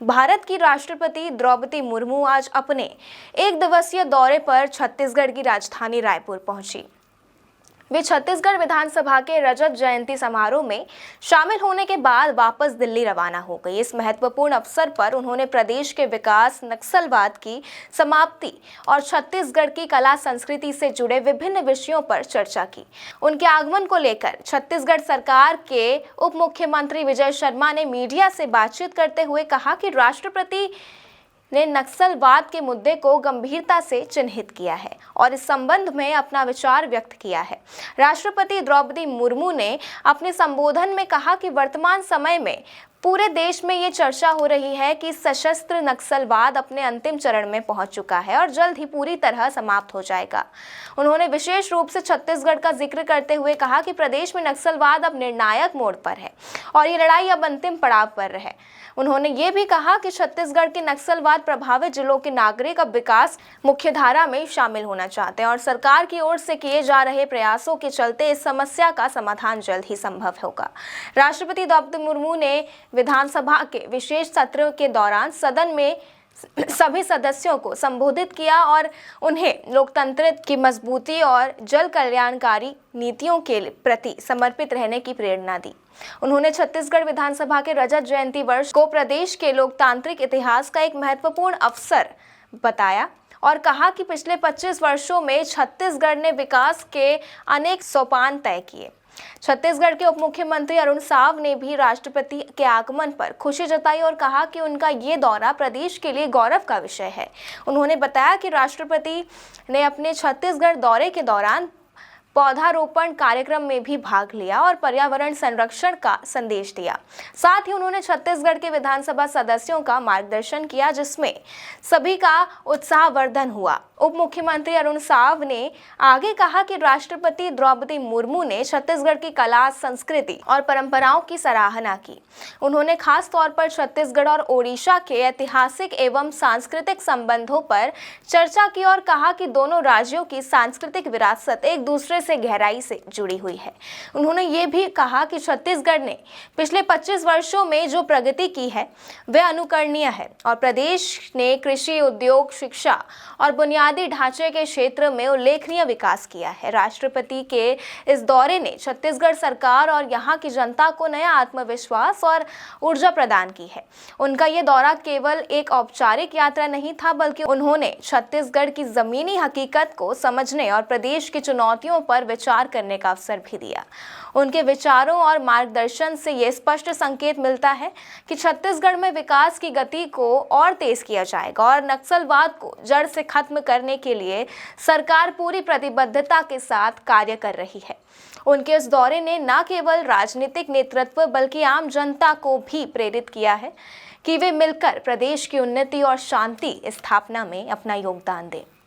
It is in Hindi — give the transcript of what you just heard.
भारत की राष्ट्रपति द्रौपदी मुर्मू आज अपने एक दिवसीय दौरे पर छत्तीसगढ़ की राजधानी रायपुर पहुंची। वे छत्तीसगढ़ विधानसभा के रजत जयंती समारोह में शामिल होने के बाद वापस दिल्ली रवाना हो गई। इस महत्वपूर्ण अवसर पर उन्होंने प्रदेश के विकास, नक्सलवाद की समाप्ति और छत्तीसगढ़ की कला संस्कृति से जुड़े विभिन्न विषयों पर चर्चा की। उनके आगमन को लेकर छत्तीसगढ़ सरकार के उप मुख्यमंत्री विजय शर्मा ने मीडिया से बातचीत करते हुए कहा कि राष्ट्रपति ने नक्सलवाद के मुद्दे को गंभीरता से चिन्हित किया है और इस संबंध में अपना विचार व्यक्त किया है। राष्ट्रपति द्रौपदी मुर्मू ने अपने संबोधन में कहा कि वर्तमान समय में पूरे देश में ये चर्चा हो रही है कि सशस्त्र नक्सलवाद अपने अंतिम चरण में पहुंच चुका है और जल्द ही पूरी तरह समाप्त हो जाएगा। उन्होंने विशेष रूप से छत्तीसगढ़ का जिक्र करते हुए कहा कि प्रदेश में नक्सलवाद अब निर्णायक मोड़ पर है और ये लड़ाई अब अंतिम पड़ाव पर है। उन्होंने ये भी कहा कि छत्तीसगढ़ के नक्सलवाद प्रभावित जिलों के नागरिक अब विकास मुख्यधारा में शामिल होना चाहते हैं और सरकार की ओर से किए जा रहे प्रयासों के चलते इस समस्या का समाधान जल्द ही संभव होगा। राष्ट्रपति द्रौपदी मुर्मू ने विधानसभा के विशेष सत्र के दौरान सदन में सभी सदस्यों को संबोधित किया और उन्हें लोकतंत्र की मजबूती और जन कल्याणकारी नीतियों के प्रति समर्पित रहने की प्रेरणा दी। उन्होंने छत्तीसगढ़ विधानसभा के रजत जयंती वर्ष को प्रदेश के लोकतांत्रिक इतिहास का एक महत्वपूर्ण अवसर बताया और कहा कि पिछले 25 वर्षों में छत्तीसगढ़ ने विकास के अनेक सोपान तय किए। छत्तीसगढ़ के उप मुख्यमंत्री अरुण साव ने भी राष्ट्रपति के आगमन पर खुशी जताई और कहा कि उनका ये दौरा प्रदेश के लिए गौरव का विषय है। उन्होंने बताया कि राष्ट्रपति ने अपने छत्तीसगढ़ दौरे के दौरान पौधारोपण कार्यक्रम में भी भाग लिया और पर्यावरण संरक्षण का संदेश दिया। साथ ही उन्होंने छत्तीसगढ़ के विधानसभा सदस्यों का मार्गदर्शन किया, जिसमें सभी का उत्साहवर्धन हुआ। उप मुख्यमंत्री अरुण साव ने आगे कहा कि राष्ट्रपति द्रौपदी मुर्मू ने छत्तीसगढ़ की कला, संस्कृति और परंपराओं की सराहना की। उन्होंने खास तौर पर छत्तीसगढ़ और ओडिशा के ऐतिहासिक एवं सांस्कृतिक संबंधों पर चर्चा की और कहा कि दोनों राज्यों की सांस्कृतिक विरासत एक दूसरे से गहराई से जुड़ी हुई है। उन्होंने ये भी कहा कि छत्तीसगढ़ ने पिछले 25 वर्षों में जो प्रगति की है वह अनुकरणीय है और प्रदेश ने कृषि, उद्योग, शिक्षा और बुनियादी ढांचे के क्षेत्र में उल्लेखनीय विकास किया है। राष्ट्रपति के इस दौरे ने छत्तीसगढ़ सरकार और यहाँ की जनता को नया आत्मविश्वास और ऊर्जा प्रदान की है। उनका ये दौरा केवल एक औपचारिक यात्रा नहीं था, बल्कि उन्होंने छत्तीसगढ़ की जमीनी हकीकत को समझने और प्रदेश की चुनौतियों पर विचार करने का अवसर भी दिया। उनके विचारों और मार्गदर्शन से यह स्पष्ट संकेत मिलता है कि छत्तीसगढ़ में विकास की गति को और तेज किया जाएगा और नक्सलवाद को जड़ से खत्म करने के लिए सरकार पूरी प्रतिबद्धता के साथ कार्य कर रही है। उनके इस दौरे ने न केवल राजनीतिक नेतृत्व बल्कि आम जनता को भी प्रेरित किया है कि वे मिलकर प्रदेश की उन्नति और शांति स्थापना में अपना योगदान दें।